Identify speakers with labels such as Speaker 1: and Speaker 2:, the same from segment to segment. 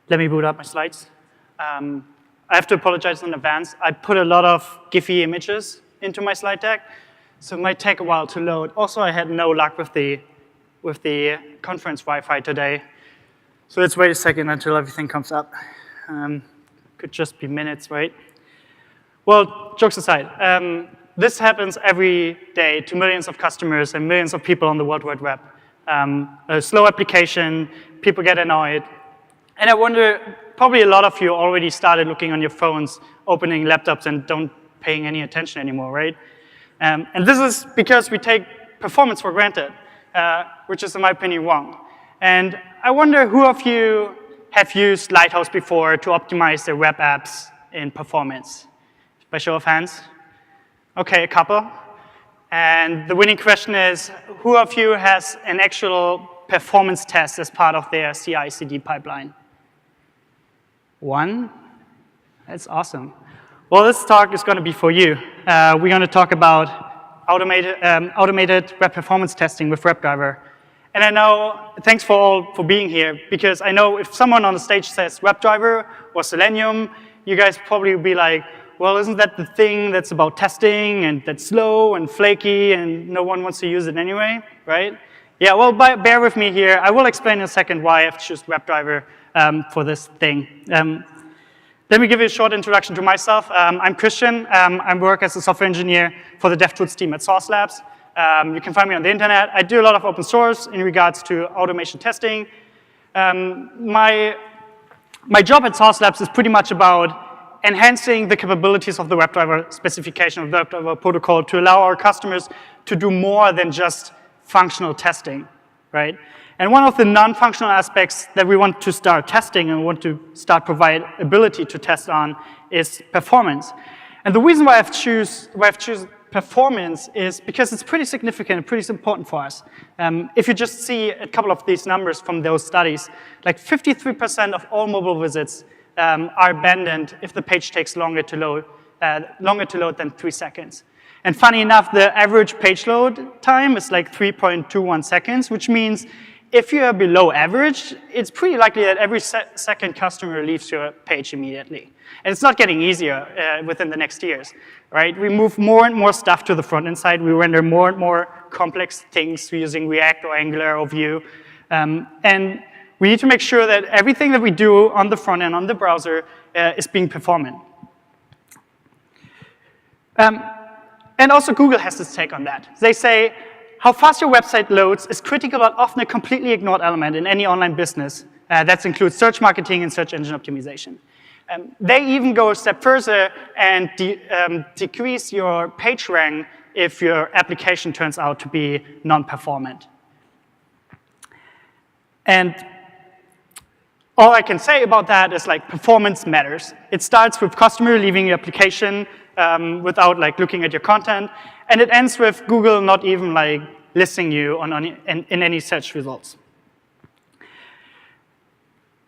Speaker 1: Let me boot up my slides. I have to apologize in advance. I put a lot of Giphy images into my slide deck, so it might take a while to load. Also, I had no luck with the conference Wi-Fi today. So let's wait a second until everything comes up. Could just be minutes, right? Well, jokes aside, this happens every day to millions of customers and millions of people on the World Wide Web. A slow application, people get annoyed. And I wonder, probably a lot of you already started looking on your phones, opening laptops, and don't paying any attention anymore, right? And this is because we take performance for granted, which is, in my opinion, wrong. And I wonder who of you have used Lighthouse before to optimize their web apps in performance? By show of hands? Okay, a couple. And the winning question is, who of you has an actual performance test as part of their CI/CD pipeline? One? That's awesome. Well, this talk is going to be for you. We're going to talk about automated web performance testing with WebDriver. And I know, thanks for being here, because I know if someone on the stage says WebDriver or Selenium, you guys probably will be like, well, isn't that the thing that's about testing and that's slow and flaky and no one wants to use it anyway, right? Yeah, well, bear with me here. I will explain in a second why I've chosen WebDriver for this thing. Let me give you a short introduction to myself. I'm Christian. I work as a software engineer for the DevTools team at Source Labs. You can find me on the internet. I do a lot of open source in regards to automation testing. My job at Source Labs is pretty much about enhancing the capabilities of the WebDriver specification of the WebDriver protocol to allow our customers to do more than just functional testing, right? And one of the non-functional aspects that we want to start testing and want to start provide ability to test on is performance. And the reason why I've chosen performance is because it's pretty significant and pretty important for us. If you just see a couple of these numbers from those studies, like 53% of all mobile visits are abandoned if the page takes longer to load than 3 seconds. And funny enough, the average page load time is like 3.21 seconds, which means if you are below average, it's pretty likely that every second customer leaves your page immediately. And it's not getting easier within the next years, right? We move more and more stuff to the front-end side. We render more and more complex things using React or Angular or Vue. And we need to make sure that everything that we do on the front end, on the browser, is being performant. And also Google has this take on that. They say, how fast your website loads is critical but often a completely ignored element in any online business. That includes search marketing and search engine optimization. They even go a step further and decrease your page rank if your application turns out to be non-performant. And all I can say about that is like performance matters. It starts with customer leaving your application without like looking at your content, and it ends with Google not even like listing you in any search results.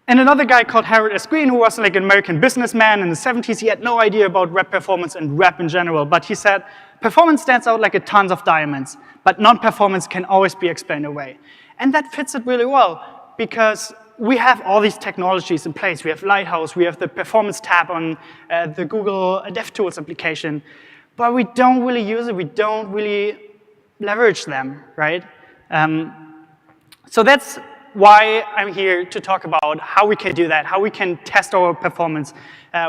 Speaker 1: And another guy called Harold S. Green, who was like an American businessman in the 70s, he had no idea about web performance and web in general, but he said, performance stands out like a tons of diamonds, but non-performance can always be explained away. And that fits it really well, because we have all these technologies in place. We have Lighthouse, we have the performance tab on the Google DevTools application, but we don't really use it, we don't really leverage them, right? So that's why I'm here to talk about how we can do that, how we can test our performance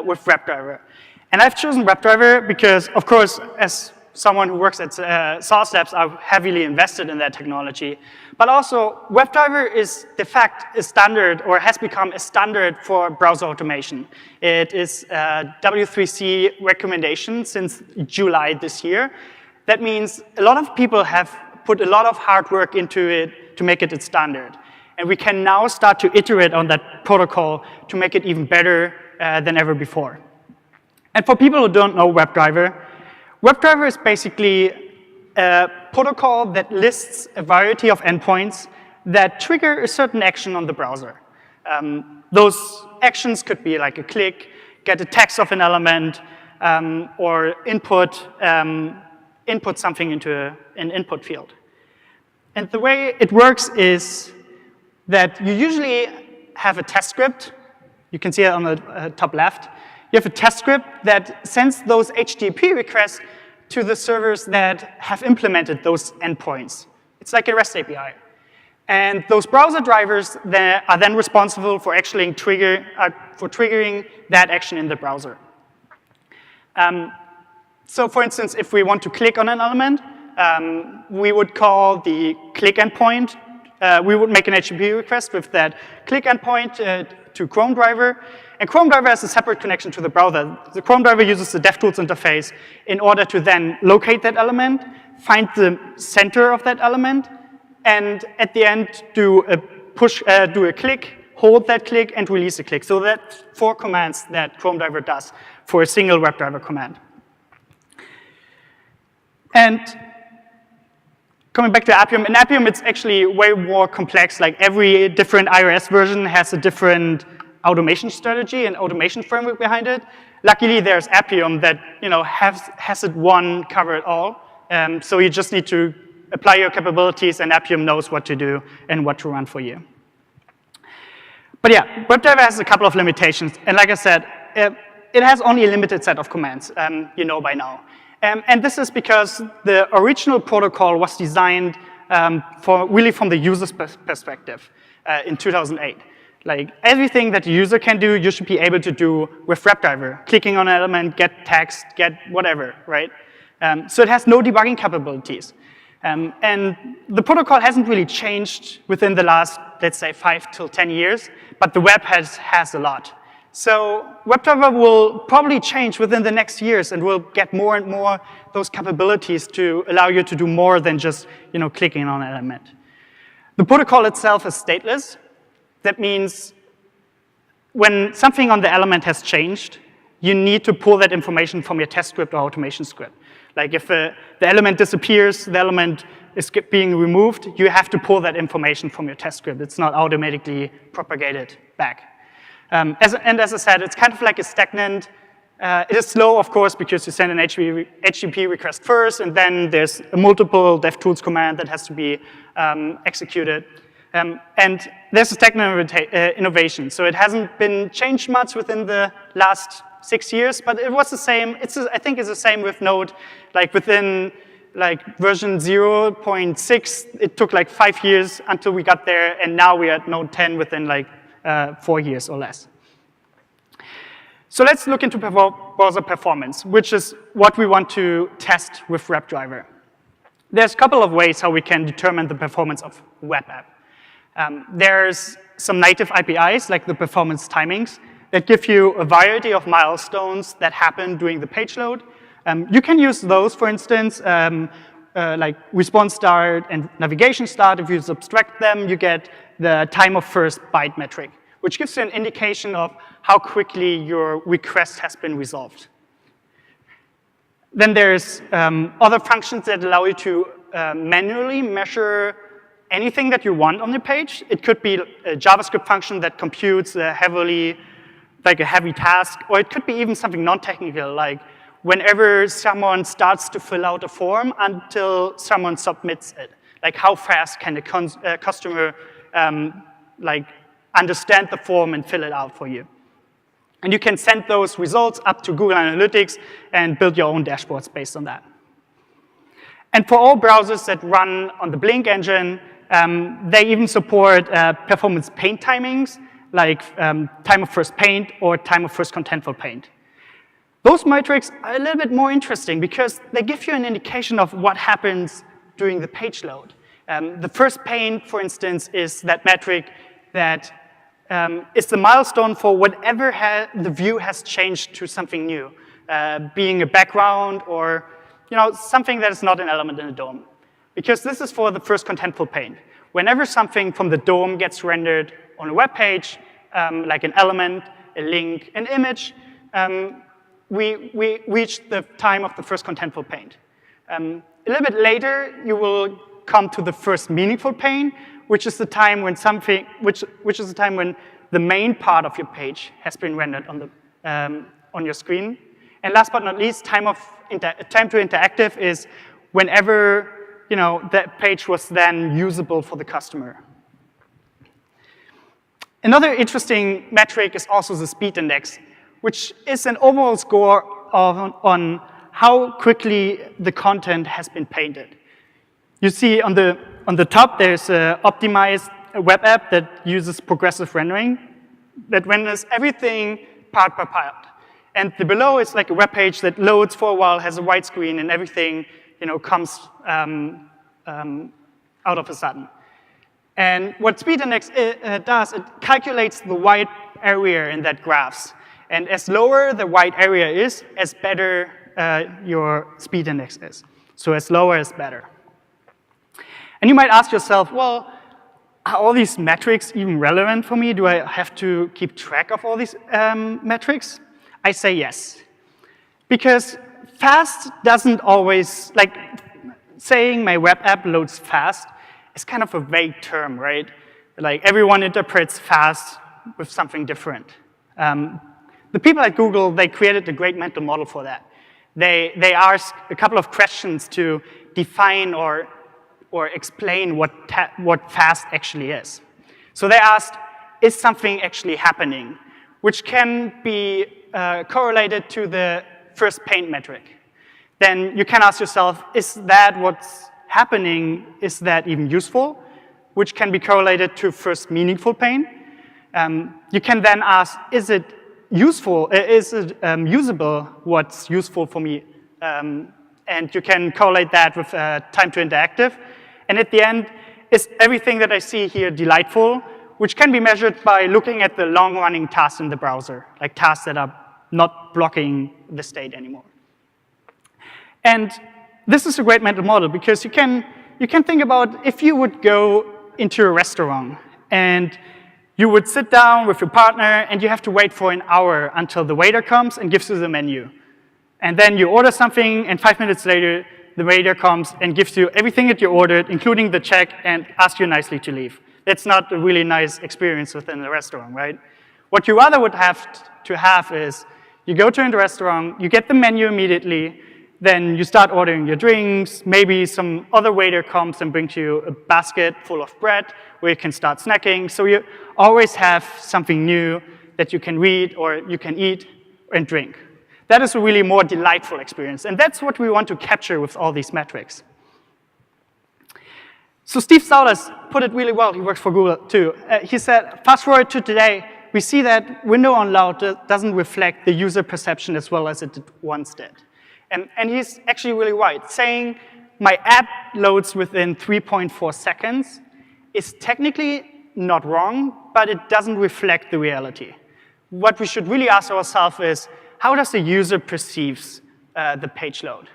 Speaker 1: with WebDriver. And I've chosen WebDriver because, of course, as someone who works at Source Labs, I'm heavily invested in that technology. But also, WebDriver is de facto a standard, or has become a standard for browser automation. It is W3C recommendation since July this year. That means a lot of people have put a lot of hard work into it to make it its standard. And we can now start to iterate on that protocol to make it even better than ever before. And for people who don't know WebDriver, WebDriver is basically a protocol that lists a variety of endpoints that trigger a certain action on the browser. Those actions could be like a click, get a text of an element, or input something into an input field. And the way it works is that you usually have a test script You can see it on the top left. You have a test script that sends those HTTP requests to the servers that have implemented those endpoints. It's like a REST API. And those browser drivers are then responsible for actually triggering that action in the browser. So for instance, if we want to click on an element, we would call the click endpoint. We would make an HTTP request with that click endpoint to Chrome driver. And Chrome driver has a separate connection to the browser. The Chrome driver uses the DevTools interface in order to then locate that element, find the center of that element, and at the end do a click, hold that click, and release a click. So that's 4 commands that Chrome driver does for a single WebDriver command. And coming back to Appium, in Appium it's actually way more complex. Like every different iOS version has a different automation strategy and automation framework behind it. Luckily, there's Appium that has it one cover it all. So you just need to apply your capabilities, and Appium knows what to do and what to run for you. But yeah, WebDriver has a couple of limitations. And like I said, it has only a limited set of commands, you know by now. And this is because the original protocol was designed really from the user's perspective in 2008. Like everything that the user can do, you should be able to do with WebDriver. Clicking on an element, get text, get whatever, right? So it has no debugging capabilities. And the protocol hasn't really changed within the last, let's say, 5 till 10 years, but the web has a lot. So WebDriver will probably change within the next years and will get more and more those capabilities to allow you to do more than just clicking on an element. The protocol itself is stateless. That means when something on the element has changed, you need to pull that information from your test script or automation script. Like if the element disappears, the element is being removed, you have to pull that information from your test script. It's not automatically propagated back. And as I said, it's kind of like a stagnant. It is slow, of course, because you send an HTTP request first, and then there's a multiple DevTools command that has to be executed. And there's a stagnant innovation. So it hasn't been changed much within the last 6 years, but it was the same. I think it's the same with Node. Like within version 0.6, it took like 5 years until we got there, and now we're at Node 10 within 4 years or less. So let's look into browser performance, which is what we want to test with WebDriver. There's a couple of ways how we can determine the performance of a web app. There's some native APIs, like the performance timings, that give you a variety of milestones that happen during the page load. You can use those, for instance, like response start and navigation start. If you subtract them, you get the time of first byte metric, which gives you an indication of how quickly your request has been resolved. Then there's other functions that allow you to manually measure anything that you want on the page. It could be a JavaScript function that computes a heavy task, or it could be even something non-technical, like whenever someone starts to fill out a form until someone submits it. Like how fast can the customer understand the form and fill it out for you. And you can send those results up to Google Analytics and build your own dashboards based on that. And for all browsers that run on the Blink engine, they even support performance paint timings, like time of first paint or time of first contentful paint. Those metrics are a little bit more interesting because they give you an indication of what happens during the page load. The first paint, for instance, is that metric that is the milestone for whatever the view has changed to something new, being a background or something that is not an element in a DOM. Because this is for the first contentful paint. Whenever something from the DOM gets rendered on a web page, like an element, a link, an image, we reach the time of the first contentful paint. A little bit later, you will come to the first meaningful paint, which is the time when the main part of your page has been rendered on your screen. And last but not least, time to interactive is whenever that page was then usable for the customer. Another interesting metric is also the speed index, which is an overall score on how quickly the content has been painted. You see on the top, there's an optimized web app that uses progressive rendering that renders everything part by part. And the below is like a web page that loads for a while, has a white screen, and everything comes out of a sudden. And what speed index does, it calculates the white area in that graphs. And as lower the white area is, as better your speed index is. So as lower is better. And you might ask yourself, well, are all these metrics even relevant for me? Do I have to keep track of all these metrics? I say yes. Because fast doesn't always, like saying my web app loads fast is kind of a vague term, right? Like everyone interprets fast with something different. The people at Google, they created a great mental model for that. They asked a couple of questions to define or explain what fast actually is. So they asked, is something actually happening? Which can be correlated to the first paint metric. Then you can ask yourself, is that what's happening? Is that even useful? Which can be correlated to first meaningful paint. You can then ask, is it useful? Is it usable? What's useful for me? And you can correlate that with time to interactive. And at the end, is everything that I see here delightful? Which can be measured by looking at the long-running tasks in the browser, like tasks that are not blocking the state anymore. And this is a great mental model because you can think about if you would go into a restaurant and you would sit down with your partner and you have to wait for an hour until the waiter comes and gives you the menu. And then you order something and 5 minutes later, the waiter comes and gives you everything that you ordered, including the check, and asks you nicely to leave. That's not a really nice experience within the restaurant, right? What you rather would have to have is you go to a restaurant, you get the menu immediately, then you start ordering your drinks, maybe some other waiter comes and brings you a basket full of bread where you can start snacking. So you always have something new that you can read or you can eat and drink. That is a really more delightful experience. And that's what we want to capture with all these metrics. So Steve Souders put it really well. He works for Google too. He said, fast forward to today, we see that window on load doesn't reflect the user perception as well as it once did. And he's actually really right. Saying my app loads within 3.4 seconds is technically not wrong, but it doesn't reflect the reality. What we should really ask ourselves is, how does the user perceive the page load?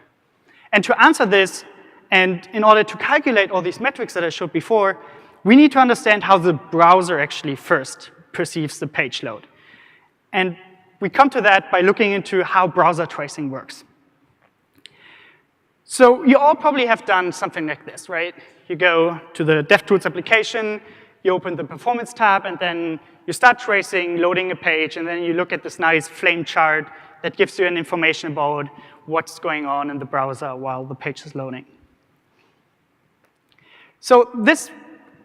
Speaker 1: And to answer this, and in order to calculate all these metrics that I showed before, we need to understand how the browser actually first perceives the page load. And we come to that by looking into how browser tracing works. So you all probably have done something like this, right? You go to the DevTools application, you open the performance tab, and then you start tracing, loading a page, and then you look at this nice flame chart that gives you an information about what's going on in the browser while the page is loading. So this,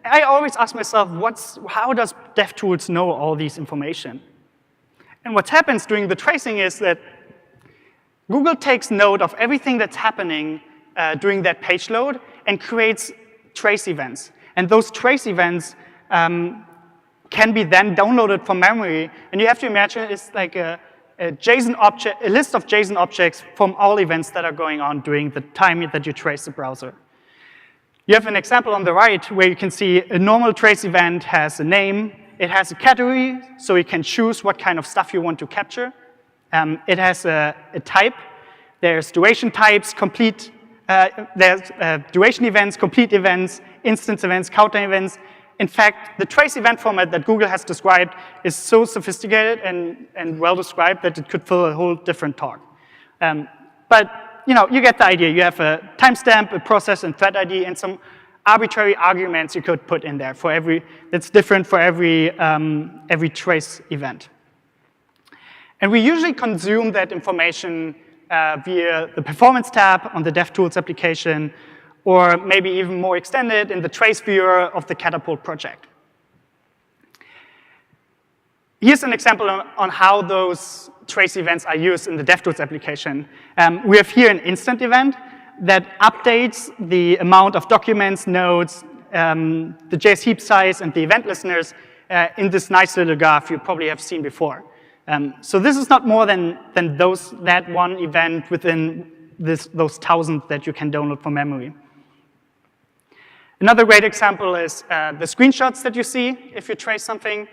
Speaker 1: I always ask myself, how does DevTools know all these information? And what happens during the tracing is that Google takes note of everything that's happening during that page load and creates trace events. And those trace events can be then downloaded from memory. And you have to imagine it's like a JSON object, a list of JSON objects from all events that are going on during the time that you trace the browser. You have an example on the right where you can see a normal trace event has a name. It has a category, so you can choose what kind of stuff you want to capture. It has a type. There's duration types, complete. There's duration events, complete events, instance events, counter events. In fact, the trace event format that Google has described is so sophisticated and well described that it could fill a whole different talk. But you get the idea. You have a timestamp, a process, and thread ID, and some arbitrary arguments you could put in there for that's different for every trace event. And we usually consume that information via the Performance tab on the DevTools application, or maybe even more extended in the trace viewer of the Catapult project. Here's an example on how those trace events are used in the DevTools application. We have here an instant event that updates the amount of documents, nodes, the JS heap size, and the event listeners in this nice little graph you probably have seen before. So this is not more than that one event within those 1,000 that you can download from memory. Another great example is the screenshots that you see if you trace something.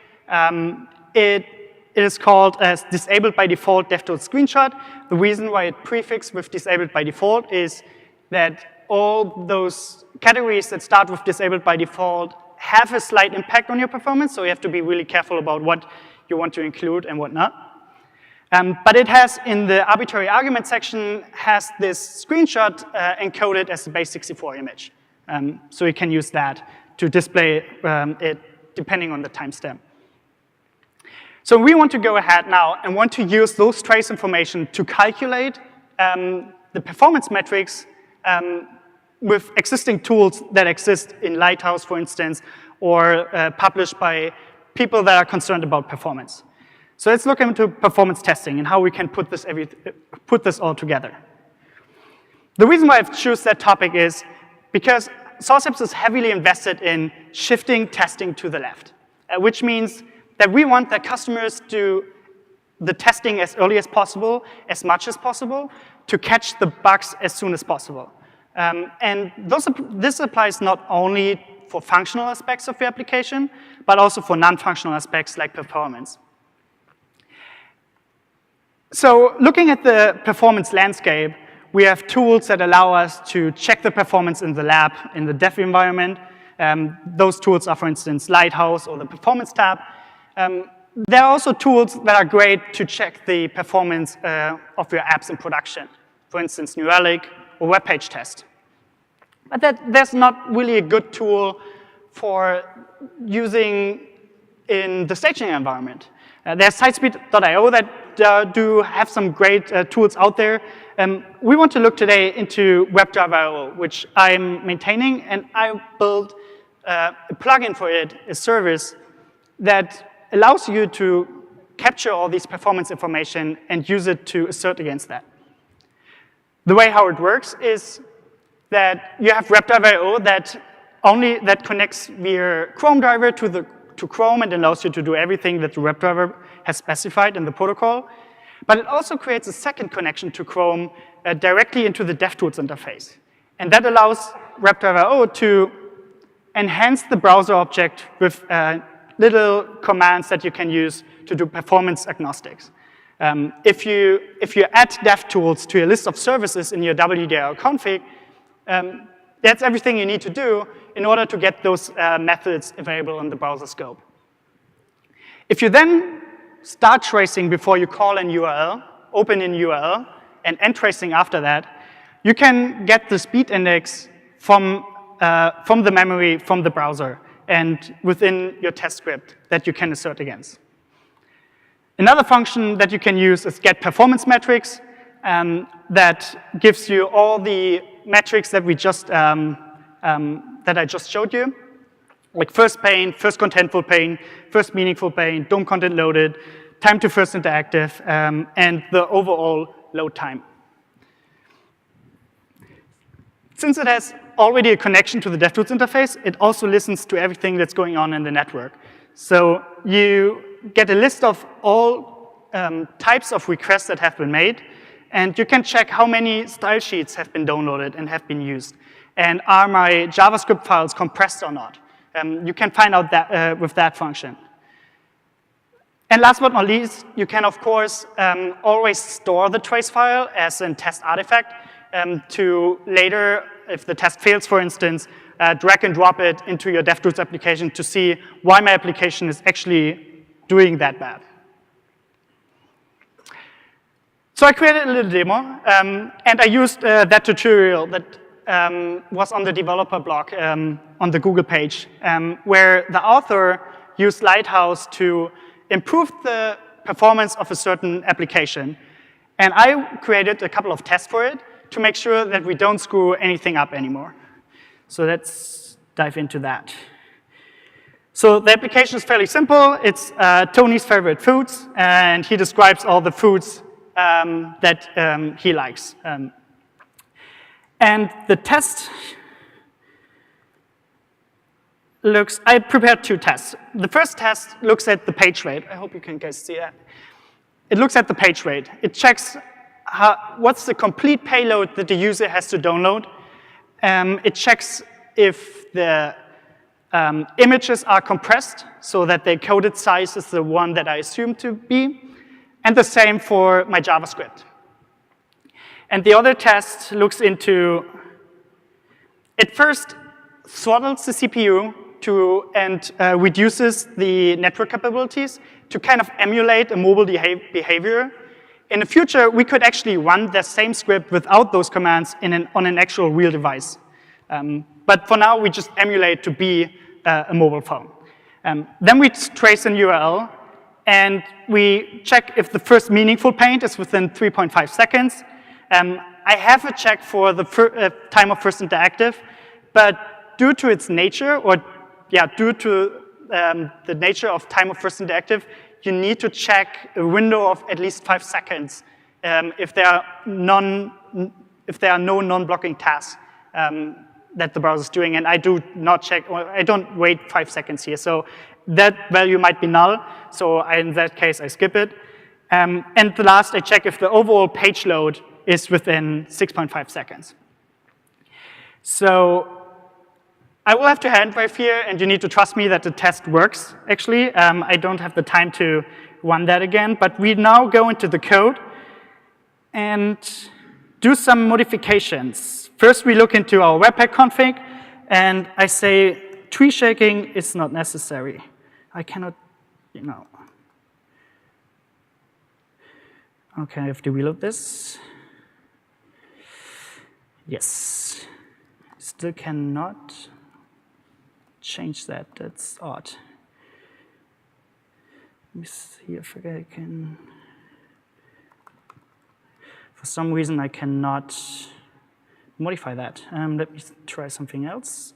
Speaker 1: It is called as disabled by default DevTools screenshot. The reason why it prefixed with disabled by default is that all those categories that start with disabled by default have a slight impact on your performance, so you have to be really careful about what you want to include and what not. But it has, in the arbitrary argument section, has this screenshot encoded as a base64 image. So you can use that to display it depending on the timestamp. So we want to go ahead now and want to use those trace information to calculate the performance metrics with existing tools that exist in Lighthouse, for instance, or published by people that are concerned about performance. So let's look into performance testing and how we can put this all together. The reason why I've chosen that topic is because SourceApps is heavily invested in shifting testing to the left, which means that we want that customers do the testing as early as possible, as much as possible, to catch the bugs as soon as possible. And this applies not only for functional aspects of the application, but also for non-functional aspects like performance. So looking at the performance landscape, we have tools that allow us to check the performance in the lab, in the dev environment. Those tools are, for instance, Lighthouse or the Performance tab. There are also tools that are great to check the performance of your apps in production. For instance, New Relic or Web Page Test. But there's not really a good tool for using in the staging environment. There's Sitespeed.io that do have some great tools out there. We want to look today into WebDriver, which I'm maintaining, and I built a plugin for it, a service that allows you to capture all these performance information and use it to assert against that. The way how it works is that you have WebDriver that connects via Chrome driver to Chrome and allows you to do everything that the WebDriver has specified in the protocol. But it also creates a second connection to Chrome directly into the DevTools interface. And that allows WebDriver to enhance the browser object with little commands that you can use to do performance agnostics. If you add DevTools to a list of services in your WDR config, that's everything you need to do in order to get those methods available in the browser scope. If you then start tracing before you call an URL, open an URL, and end tracing after that, you can get the speed index from the memory, from the browser, and within your test script that you can assert against. Another function that you can use is get performance metrics that gives you all the metrics that we just that I just showed you, like first pane, first contentful pane, first meaningful pane, DOM content loaded, time to first interactive, and the overall load time. Since it has already a connection to the DevTools interface, it also listens to everything that's going on in the network. So you get a list of all types of requests that have been made, and you can check how many style sheets have been downloaded and have been used. And are my JavaScript files compressed or not? You can find out that with that function. And last but not least, you can, of course, always store the trace file as a test artifact to later, if the test fails, for instance, drag and drop it into your DevTools application to see why my application is actually doing that bad. So I created a little demo, and I used that tutorial that was on the developer blog on the Google page, where the author used Lighthouse to improve the performance of a certain application. And I created a couple of tests for it to make sure that we don't screw anything up anymore. So let's dive into that. So the application is fairly simple. It's Tony's favorite foods, and he describes all the foods that he likes. And the test looks, I prepared 2 tests. The first test looks at the page rate. I hope you can guys see that. It looks at the page rate. It checks what's the complete payload that the user has to download. It checks if the images are compressed so that the coded size is the one that I assume to be, and the same for my JavaScript. And the other test looks into, it first throttles the CPU and reduces the network capabilities to kind of emulate a mobile behavior. In the future, we could actually run the same script without those commands on an actual real device. But for now, we just emulate to be a mobile phone. Then we trace an URL, and we check if the first meaningful paint is within 3.5 seconds. I have a check for the time of first interactive, but due to its nature, due to the nature of time of first interactive, you need to check a window of at least 5 seconds if there are no non-blocking tasks that the browser is doing, and I do not check, or I don't wait 5 seconds here. So that value might be null, so in that case, I skip it. And the last, I check if the overall page load is within 6.5 seconds. So I will have to hand wave here, and you need to trust me that the test works, actually. I don't have the time to run that again, but we now go into the code and do some modifications. First, we look into our Webpack config, and I say tree shaking is not necessary. I cannot, Okay, I have to reload this. Yes. Still cannot change that. That's odd. Let me see if I can. For some reason, I cannot modify that. Let me try something else.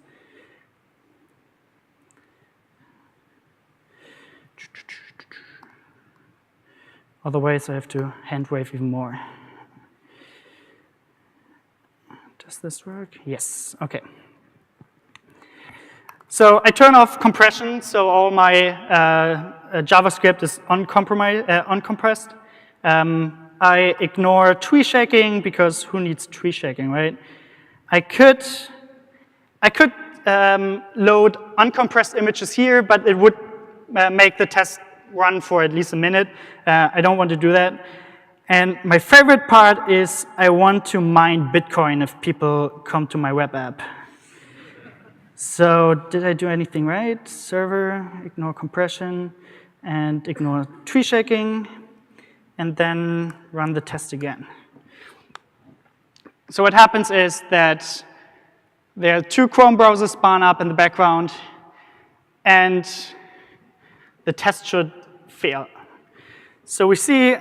Speaker 1: Otherwise, I have to hand wave even more. Does this work? Yes, okay. So I turn off compression, so all my JavaScript is uncompressed. I ignore tree shaking because who needs tree shaking, right? I could load uncompressed images here, but it would make the test run for at least a minute. I don't want to do that. And my favorite part is I want to mine Bitcoin if people come to my web app. So did I do anything right? Server, ignore compression, and ignore tree shaking, and then run the test again. So what happens is that there are 2 Chrome browsers spawn up in the background, and the test should fail. So we see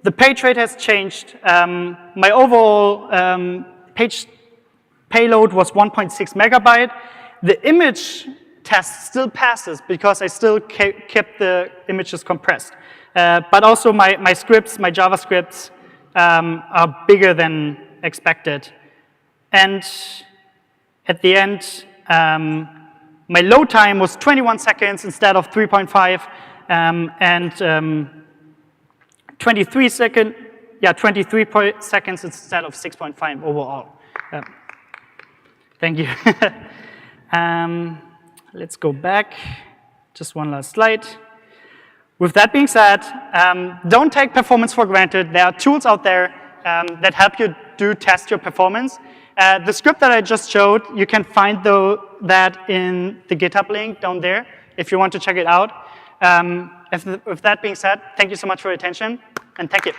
Speaker 1: the page rate has changed. My overall page payload was 1.6 megabyte. The image test still passes because I still kept the images compressed. But also my scripts, my JavaScripts, are bigger than expected. And at the end, my load time was 21 seconds instead of 3.5, and 23 seconds instead of 6.5 overall. Thank you. Let's go back. Just one last slide. With that being said, don't take performance for granted. There are tools out there that help you test your performance. The script that I just showed, you can find that in the GitHub link down there if you want to check it out. With that being said, thank you so much for your attention, and thank you.